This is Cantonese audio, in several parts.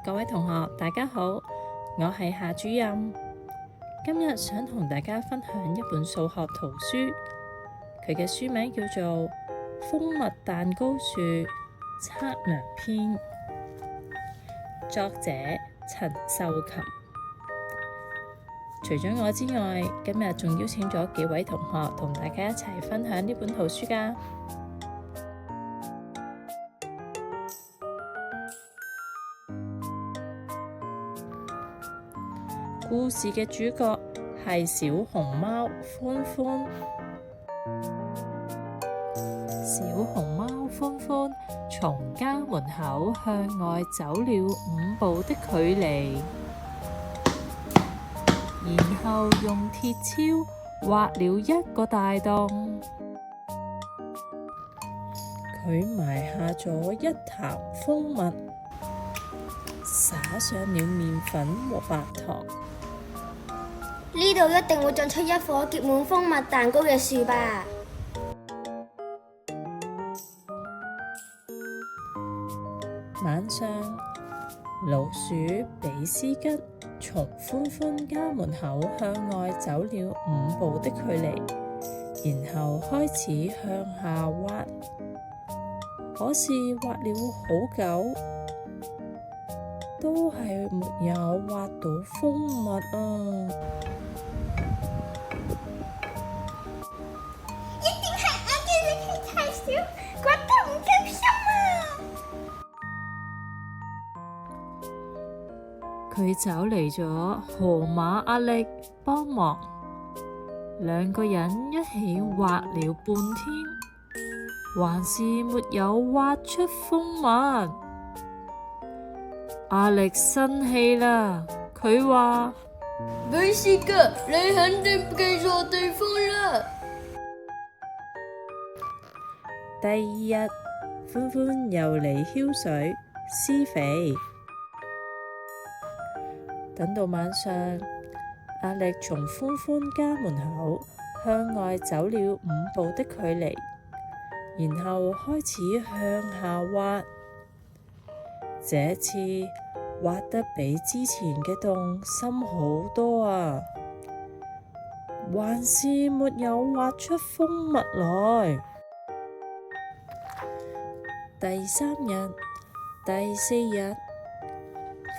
各位同學，大家好，我係夏主任。今日想同大家分享一本數學圖書，佢嘅書名叫做《蜂蜜蛋糕樹測量篇》，作者陳秀琴。除咗我之外，今日仲邀請咗幾位同學同大家一齊分享呢本圖書㗎。故事嘅主角係小熊貓歡歡。小熊貓歡歡從家門口向外走了5步的距離，然後用鐵鍬挖了一個大洞。佢埋下咗一壇蜂蜜，撒上了麵粉和白糖。呢度一定會長出一棵結滿蜂蜜蛋糕嘅樹吧？晚上，老鼠比斯吉從歡歡家門口向外走了5步的距離，然後開始向下挖。可是挖了好久，都係沒有挖到蜂蜜啊！一定係我嘅力氣太少，挖得唔夠深啊！佢找嚟咗河馬阿力幫忙，兩個人一起挖了半天，還是沒有挖出蜂蜜。阿力生氣啦，佢話：比斯吉，你肯定記錯地方啦！第二日，歡歡又嚟澆水施肥。等到晚上，阿力從歡歡家門口向外走了5步的距離，然後開始向下挖。這次挖得比之前嘅洞深好多啊，還是沒有挖出蜂蜜來。第3日、第4日，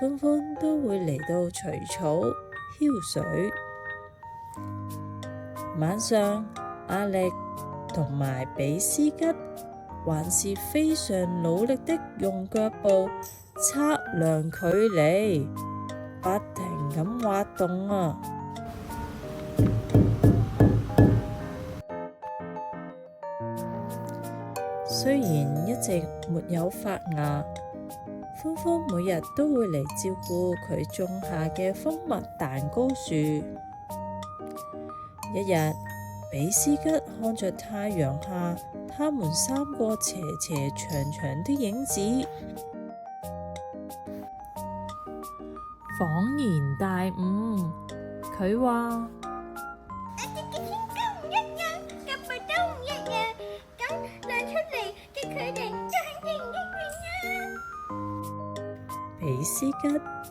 歡歡都會嚟到除草、澆水。晚上，阿力同埋比斯吉還是非常努力的用腳步測量距離，不停咁挖洞啊！雖然一直沒有發芽，歡歡每日都會嚟照顧佢種下嘅蜂蜜蛋糕樹。一日，比斯吉看着太陽下他們3個斜斜長長的影子，恍然大悟。佢話：我哋嘅天都唔一樣，腳步都唔一樣，咁量出嚟嘅距離就肯定唔一樣啊！比斯吉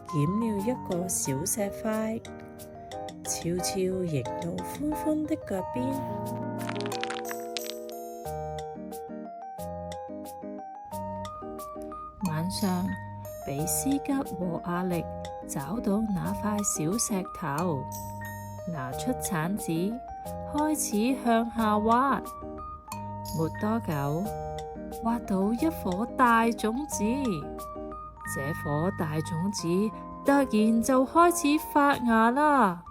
撿了一個小石塊，悄悄迎到歡歡的腳邊。晚上，比斯吉和阿力找到那塊小石頭，拿出鏟子，開始向下挖。沒多久，挖到一顆大種子。這顆大種子突然就開始發芽啦，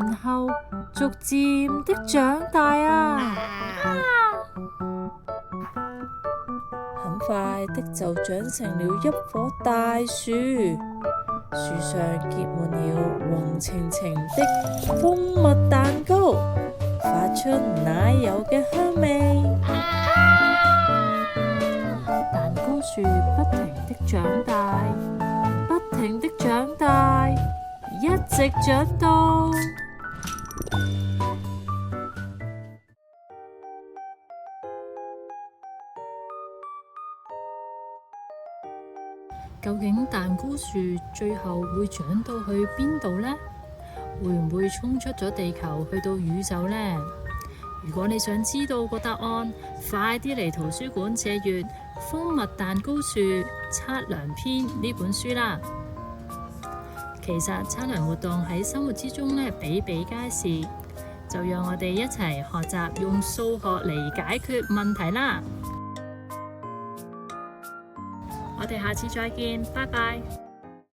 然後逐漸的長大啊！很快的就長成了一棵大樹，樹上結滿了黃澄澄的蜂蜜蛋糕，發出奶油嘅香味。蛋糕樹不停的長大，不停的長大，一直長到究竟蛋糕樹最後會長到去邊度呢？會唔會衝出咗地球去到宇宙呢？如果你想知道個答案，快啲嚟圖書館借閱《蜂蜜蛋糕樹測量篇》呢本書啦。其實測量活動喺生活之中呢，比比皆是，就讓我哋一齊學習用數學嚟解決問題啦。我哋下次再見，拜拜。